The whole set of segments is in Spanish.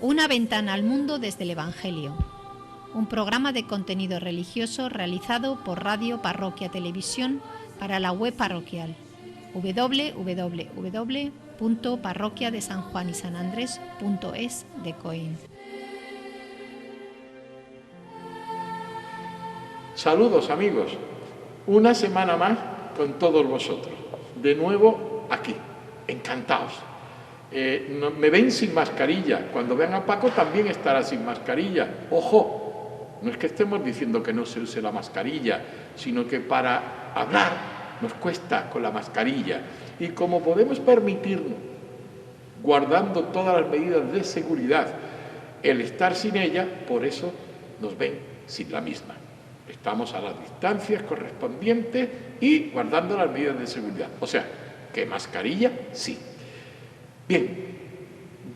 Una ventana al mundo desde el Evangelio. Un programa de contenido religioso realizado por Radio Parroquia Televisión para la web parroquial www.parroquiadesanjuanisanandres.es de Coín. Saludos amigos, una semana más con todos vosotros, de nuevo aquí, encantados. Me ven sin mascarilla, cuando vean a Paco también estará sin mascarilla. Ojo, no es que estemos diciendo que no se use la mascarilla, sino que para hablar nos cuesta con la mascarilla. Y como podemos permitirnos, guardando todas las medidas de seguridad, el estar sin ella, por eso nos ven sin la misma. Estamos a las distancias correspondientes y guardando las medidas de seguridad. O sea, que mascarilla sí. Bien,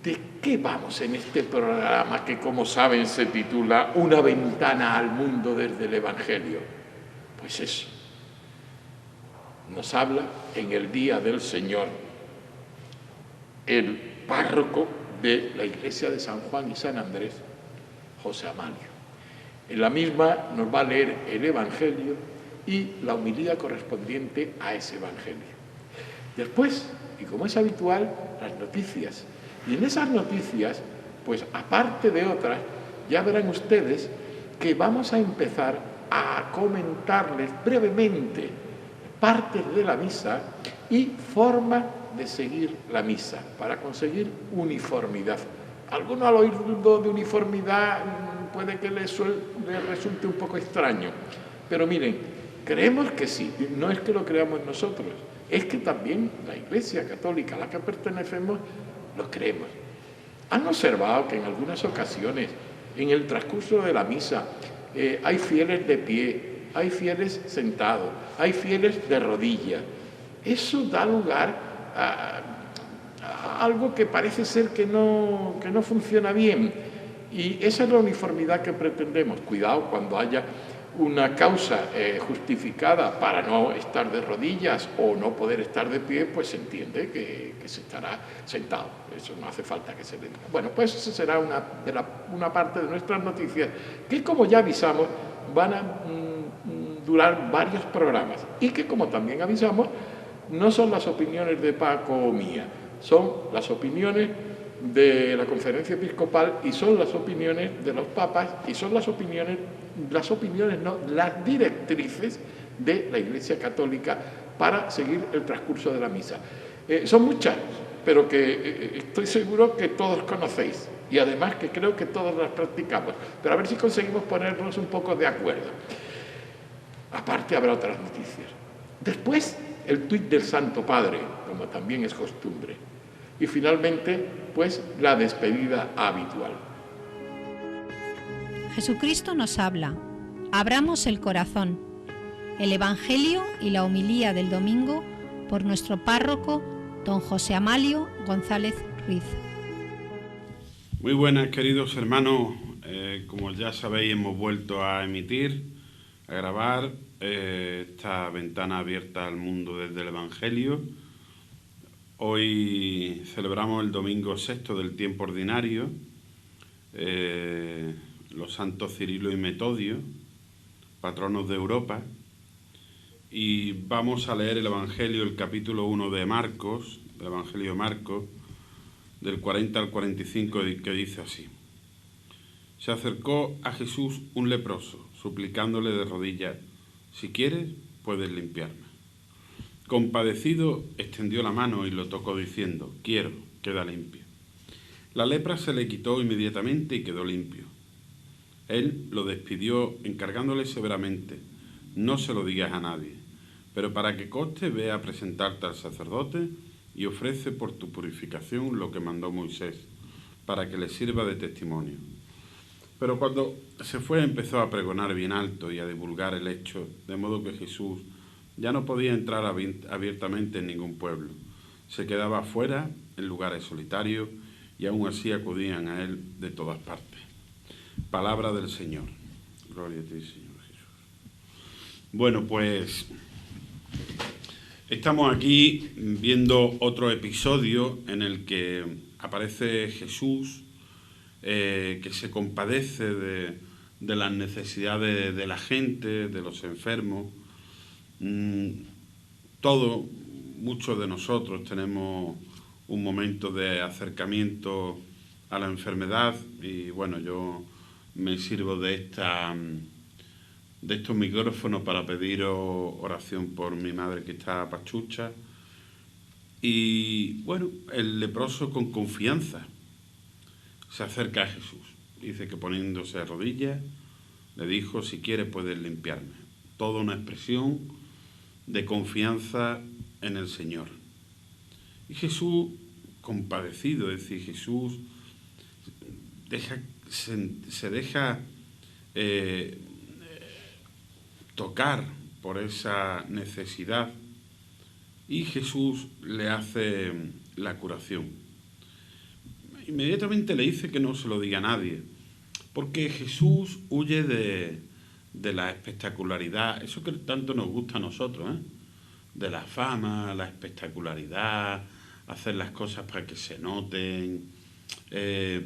¿de qué vamos en este programa que, como saben, se titula Una ventana al mundo desde el Evangelio? Pues eso. Nos habla en el Día del Señor el párroco de la iglesia de San Juan y San Andrés, José Amalio. En la misma nos va a leer el Evangelio y la homilía correspondiente a ese Evangelio. Después, y como es habitual, las noticias. Y en esas noticias, pues aparte de otras, ya verán ustedes que vamos a empezar a comentarles brevemente partes de la misa y forma de seguir la misa, para conseguir uniformidad. Alguno al oír de uniformidad puede que le resulte un poco extraño, pero miren, creemos que sí, no es que lo creamos nosotros, es que también la Iglesia Católica a la que pertenecemos lo creemos. Han observado que en algunas ocasiones, en el transcurso de la misa, hay fieles de pie, hay fieles sentados, hay fieles de rodillas. Eso da lugar a algo que parece ser que no funciona bien. Y esa es la uniformidad que pretendemos. Cuidado cuando haya una causa justificada para no estar de rodillas o no poder estar de pie, pues se entiende que se estará sentado. Eso no hace falta que se le diga. Bueno, pues esa será una parte de nuestras noticias que, como ya avisamos, van a durar varios programas y que, como también avisamos, no son las opiniones de Paco o mía, son las opiniones de la Conferencia Episcopal y son las opiniones de los papas y son las directrices de la Iglesia Católica para seguir el transcurso de la misa. Son muchas, pero que estoy seguro que todos conocéis y además que creo que todos las practicamos, pero a ver si conseguimos ponernos un poco de acuerdo. Aparte habrá otras noticias. Después el tuit del Santo Padre, como también es costumbre. Y finalmente, pues, la despedida habitual. Jesucristo nos habla. Abramos el corazón. El Evangelio y la homilía del domingo por nuestro párroco, don José Amalio González Ruiz. Muy buenas, queridos hermanos. Como ya sabéis, hemos vuelto a emitir, a grabar esta ventana abierta al mundo desde el Evangelio. Hoy celebramos el domingo sexto del tiempo ordinario, los santos Cirilo y Metodio, patronos de Europa, y vamos a leer el Evangelio, el capítulo 1 de Marcos, el Evangelio de Marcos, del 40 al 45, que dice así. Se acercó a Jesús un leproso, suplicándole de rodillas, si quieres, puedes limpiarme. Compadecido, extendió la mano y lo tocó diciendo, quiero, queda limpio. La lepra se le quitó inmediatamente y quedó limpio. Él lo despidió encargándole severamente, no se lo digas a nadie, pero para que conste ve a presentarte al sacerdote y ofrece por tu purificación lo que mandó Moisés, para que le sirva de testimonio. Pero cuando se fue empezó a pregonar bien alto y a divulgar el hecho, de modo que Jesús ya no podía entrar abiertamente en ningún pueblo. Se quedaba afuera, en lugares solitarios, y aún así acudían a él de todas partes. Palabra del Señor. Gloria a ti, Señor Jesús. Bueno, pues estamos aquí viendo otro episodio en el que aparece Jesús que se compadece de las necesidades de la gente, de los enfermos. Muchos de nosotros tenemos un momento de acercamiento a la enfermedad y bueno, yo me sirvo de estos micrófonos para pediros oración por mi madre que está pachucha. Y bueno, el leproso con confianza se acerca a Jesús. Dice que poniéndose de rodillas le dijo: si quieres puedes limpiarme. Toda una expresión de confianza en el Señor. Y Jesús, compadecido, es decir, Jesús se deja tocar por esa necesidad y Jesús le hace la curación. Inmediatamente le dice que no se lo diga a nadie, porque Jesús huye de la espectacularidad, eso que tanto nos gusta a nosotros, de la fama, la espectacularidad, hacer las cosas para que se noten,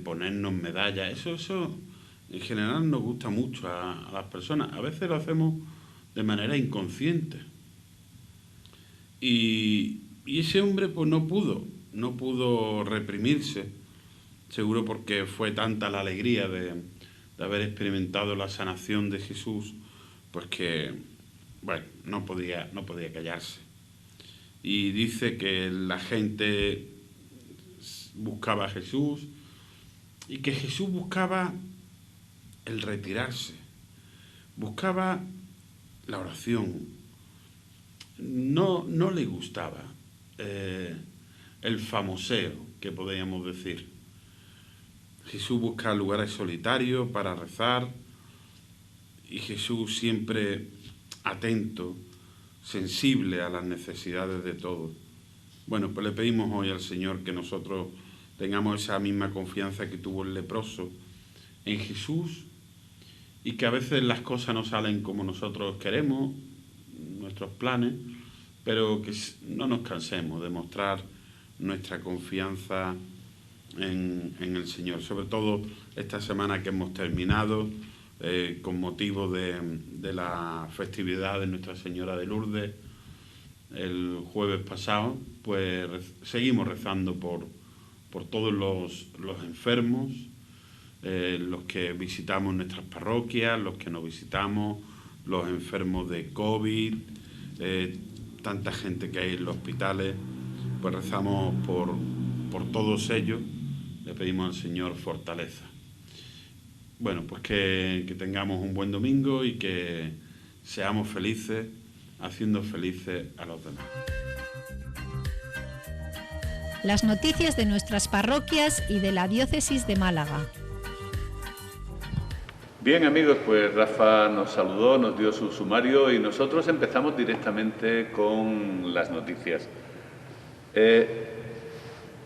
ponernos medallas, eso en general nos gusta mucho a las personas. A veces lo hacemos de manera inconsciente. Y ese hombre pues no pudo reprimirse, seguro porque fue tanta la alegría de haber experimentado la sanación de Jesús, pues que, bueno, no podía callarse. Y dice que la gente buscaba a Jesús y que Jesús buscaba el retirarse, buscaba la oración. No le gustaba el famoseo, que podríamos decir. Jesús busca lugares solitarios para rezar y Jesús siempre atento, sensible a las necesidades de todos. Bueno, pues le pedimos hoy al Señor que nosotros tengamos esa misma confianza que tuvo el leproso en Jesús y que a veces las cosas no salen como nosotros queremos, nuestros planes, pero que no nos cansemos de mostrar nuestra confianza en el Señor. Sobre todo esta semana que hemos terminado con motivo de la festividad de Nuestra Señora de Lourdes, el jueves pasado, pues seguimos rezando por todos los enfermos, los que visitamos nuestras parroquias, los que no visitamos, los enfermos de COVID, tanta gente que hay en los hospitales, pues rezamos por todos ellos, le pedimos al Señor fortaleza. Bueno, pues que tengamos un buen domingo y que seamos felices, haciendo felices a los demás. Las noticias de nuestras parroquias y de la diócesis de Málaga. Bien, amigos, pues Rafa nos saludó, nos dio su sumario y nosotros empezamos directamente con las noticias.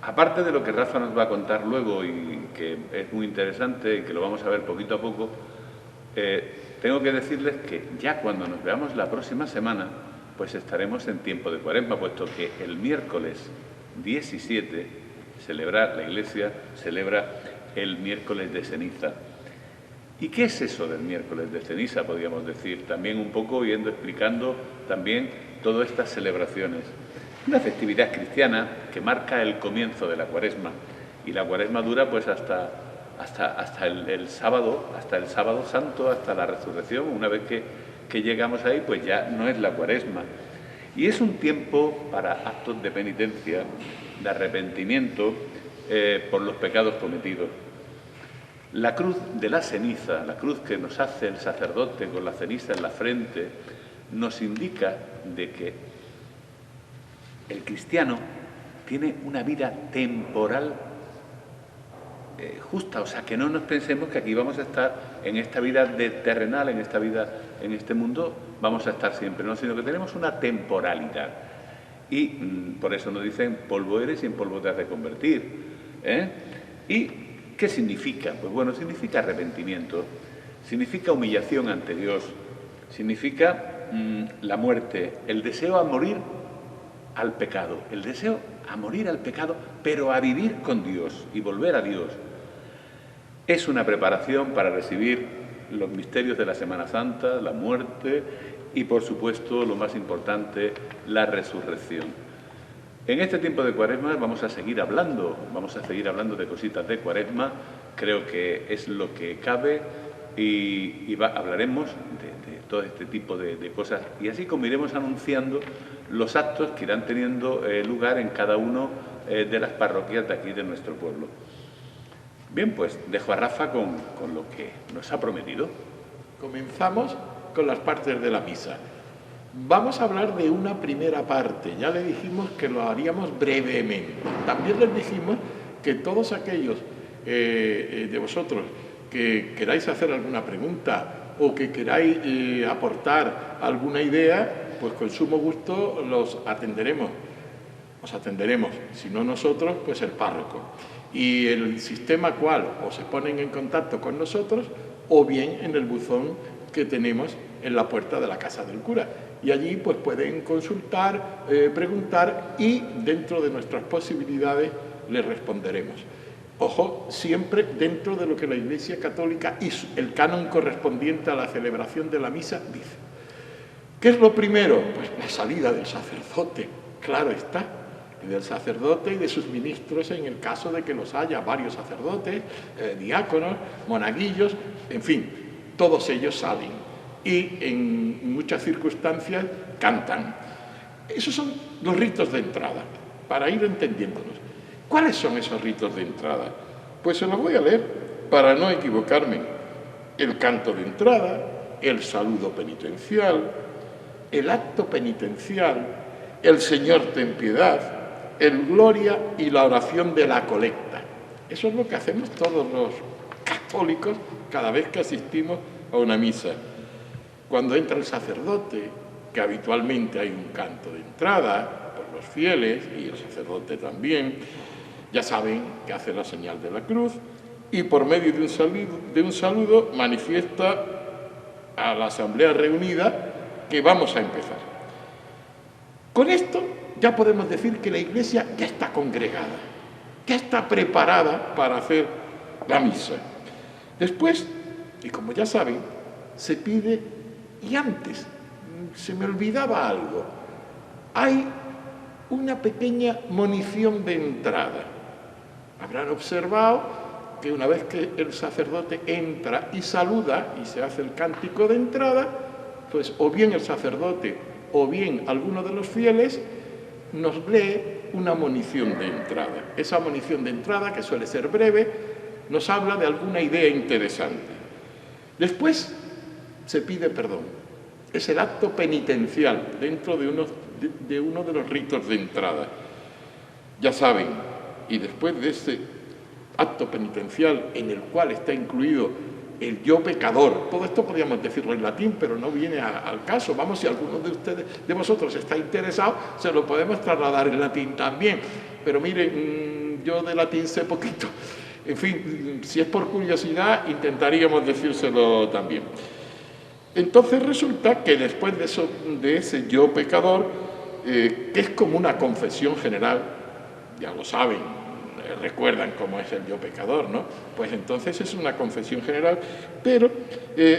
Aparte de lo que Rafa nos va a contar luego y que es muy interesante y que lo vamos a ver poquito a poco, tengo que decirles que ya cuando nos veamos la próxima semana, pues estaremos en tiempo de Cuaresma, puesto que el miércoles 17 la Iglesia celebra el miércoles de ceniza. ¿Y qué es eso del miércoles de ceniza, podríamos decir? También un poco explicando también todas estas celebraciones. Una festividad cristiana que marca el comienzo de la Cuaresma, y la Cuaresma dura pues hasta el sábado santo, hasta la resurrección. Una vez que llegamos ahí, pues ya no es la Cuaresma. Y es un tiempo para actos de penitencia, de arrepentimiento por los pecados cometidos. La cruz de la ceniza, la cruz que nos hace el sacerdote con la ceniza en la frente, nos indica de que el cristiano tiene una vida temporal justa, o sea, que no nos pensemos que aquí vamos a estar en esta vida terrenal, en esta vida, en este mundo, vamos a estar siempre, no, sino que tenemos una temporalidad. Y por eso nos dicen, polvo eres y en polvo te has de convertir. ¿Y qué significa? Pues bueno, significa arrepentimiento, significa humillación ante Dios, significa la muerte, el deseo a morir al pecado, el deseo a morir al pecado, pero a vivir con Dios y volver a Dios. Es una preparación para recibir los misterios de la Semana Santa, la muerte y, por supuesto, lo más importante, la resurrección. En este tiempo de Cuaresma vamos a seguir hablando de cositas de Cuaresma, creo que es lo que cabe y hablaremos de todo este tipo de cosas y así como iremos anunciando los actos que irán teniendo lugar en cada uno de las parroquias de aquí de nuestro pueblo. Bien, pues dejo a Rafa con lo que nos ha prometido. Comenzamos con las partes de la misa. Vamos a hablar de una primera parte. Ya le dijimos que lo haríamos brevemente. También les dijimos que todos aquellos de vosotros que queráis hacer alguna pregunta o que queráis aportar alguna idea, pues con sumo gusto los atenderemos. Os atenderemos, si no nosotros, pues el párroco. Y el sistema cual o se ponen en contacto con nosotros o bien en el buzón que tenemos en la puerta de la casa del cura. Y allí pues pueden consultar, preguntar y dentro de nuestras posibilidades les responderemos. Ojo, siempre dentro de lo que la Iglesia Católica y el canon correspondiente a la celebración de la misa dice. ¿Qué es lo primero? Pues la salida del sacerdote, claro está, y del sacerdote y de sus ministros en el caso de que los haya, varios sacerdotes, diáconos, monaguillos, en fin, todos ellos salen y en muchas circunstancias cantan. Esos son los ritos de entrada, para ir entendiéndolos. ¿Cuáles son esos ritos de entrada? Pues se los voy a leer para no equivocarme. El canto de entrada, el saludo penitencial, el acto penitencial, el Señor ten piedad, el gloria y la oración de la colecta. Eso es lo que hacemos todos los católicos cada vez que asistimos a una misa. Cuando entra el sacerdote, que habitualmente hay un canto de entrada por los fieles y el sacerdote también, ya saben que hace la señal de la cruz y por medio de un saludo manifiesta a la asamblea reunida que vamos a empezar. Con esto ya podemos decir que la Iglesia ya está congregada, ya está preparada para hacer la misa. Después, y como ya saben, se pide, y antes se me olvidaba algo, hay una pequeña monición de entrada. Habrán observado que una vez que el sacerdote entra y saluda y se hace el cántico de entrada, pues o bien el sacerdote o bien alguno de los fieles nos lee una monición de entrada. Esa monición de entrada, que suele ser breve, nos habla de alguna idea interesante. Después se pide perdón. Es el acto penitencial dentro de uno de los ritos de entrada. Ya saben, y después de ese acto penitencial en el cual está incluido el yo pecador, todo esto podríamos decirlo en latín, pero no viene al caso. Vamos, si alguno de vosotros está interesado, se lo podemos trasladar en latín también. Pero miren, yo de latín sé poquito. En fin, si es por curiosidad, intentaríamos decírselo también. Entonces resulta que después de ese yo pecador, que es como una confesión general, ya lo saben, recuerdan cómo es el yo pecador, ¿no? Pues entonces es una confesión general, pero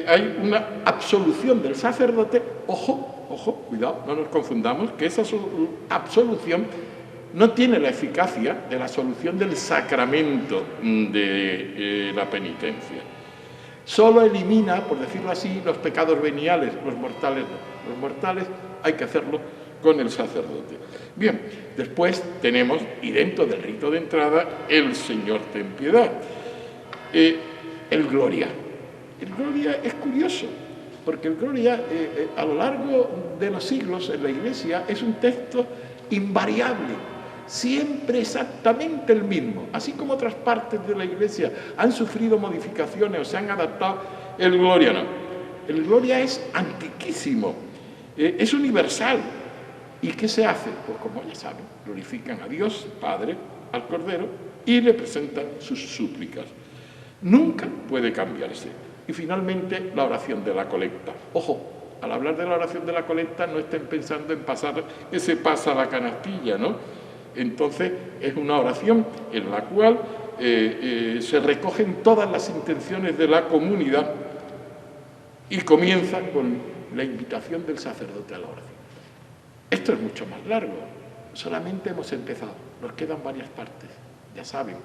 hay una absolución del sacerdote. Ojo, cuidado, no nos confundamos, que esa absolución no tiene la eficacia de la absolución del sacramento de la penitencia. Solo elimina, por decirlo así, los pecados veniales, los mortales no. Los mortales hay que hacerlo con el sacerdote. Bien, después tenemos, y dentro del rito de entrada, el Señor ten piedad. El Gloria. El Gloria es curioso, porque el Gloria a lo largo de los siglos en la Iglesia es un texto invariable, siempre exactamente el mismo. Así como otras partes de la Iglesia han sufrido modificaciones o se han adaptado, el Gloria no. El Gloria es antiquísimo, es universal. ¿Y qué se hace? Pues como ya saben, glorifican a Dios, Padre, al Cordero y le presentan sus súplicas. Nunca puede cambiarse. Y finalmente la oración de la colecta. Ojo, al hablar de la oración de la colecta no estén pensando en pasar ese pasa a la canastilla, ¿no? Entonces es una oración en la cual se recogen todas las intenciones de la comunidad y comienza con la invitación del sacerdote a la orden. Esto es mucho más largo, solamente hemos empezado, nos quedan varias partes, ya saben,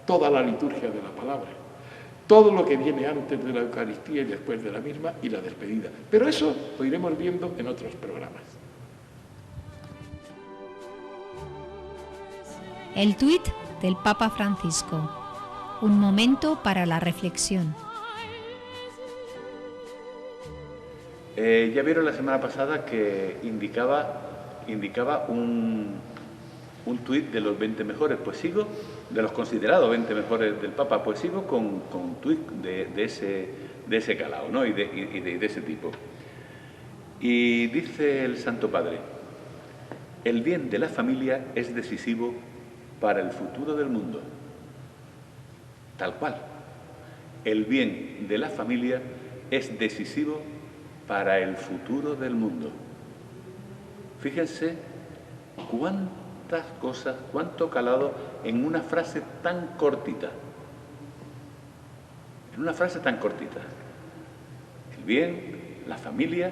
toda la liturgia de la palabra, todo lo que viene antes de la Eucaristía y después de la misma y la despedida. Pero eso lo iremos viendo en otros programas. El tuit del Papa Francisco. Un momento para la reflexión. Ya vieron la semana pasada que indicaba un tuit de los 20 mejores, pues sigo, de los considerados 20 mejores del Papa, pues sigo con tuit de ese calado, ¿no? y de ese tipo. Y dice el Santo Padre: el bien de la familia es decisivo para el futuro del mundo. Tal cual. El bien de la familia es decisivo para el futuro del mundo. Fíjense cuántas cosas, cuánto calado en una frase tan cortita. En una frase tan cortita. El bien, la familia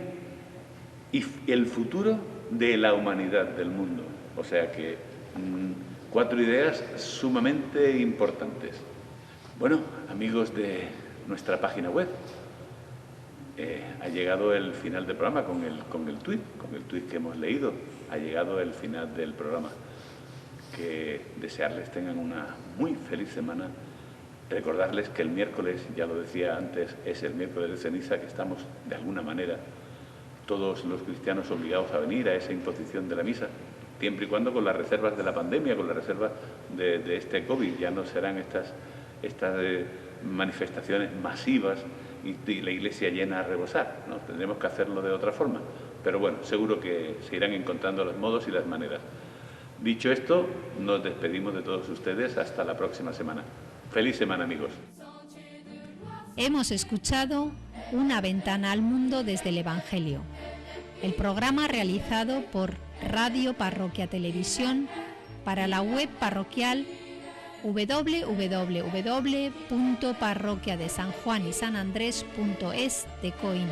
y el futuro de la humanidad, del mundo. O sea que 4 ideas sumamente importantes. Bueno, amigos de nuestra página web, ha llegado el final del programa con el tuit que hemos leído. Ha llegado el final del programa. Que desearles tengan una muy feliz semana. Recordarles que el miércoles, ya lo decía antes, es el miércoles de ceniza, que estamos de alguna manera todos los cristianos obligados a venir a esa imposición de la misa, siempre y cuando con las reservas de la pandemia, con las reservas de este COVID. Ya no serán estas manifestaciones masivas y la iglesia llena a rebosar, ¿no? Tendremos que hacerlo de otra forma, pero bueno, seguro que se irán encontrando los modos y las maneras. Dicho esto, nos despedimos de todos ustedes hasta la próxima semana. Feliz semana, amigos. Hemos escuchado Una ventana al mundo desde el Evangelio, el programa realizado por Radio Parroquia Televisión para la web parroquial www.parroquiadesanjuanysanandres.es de Coín.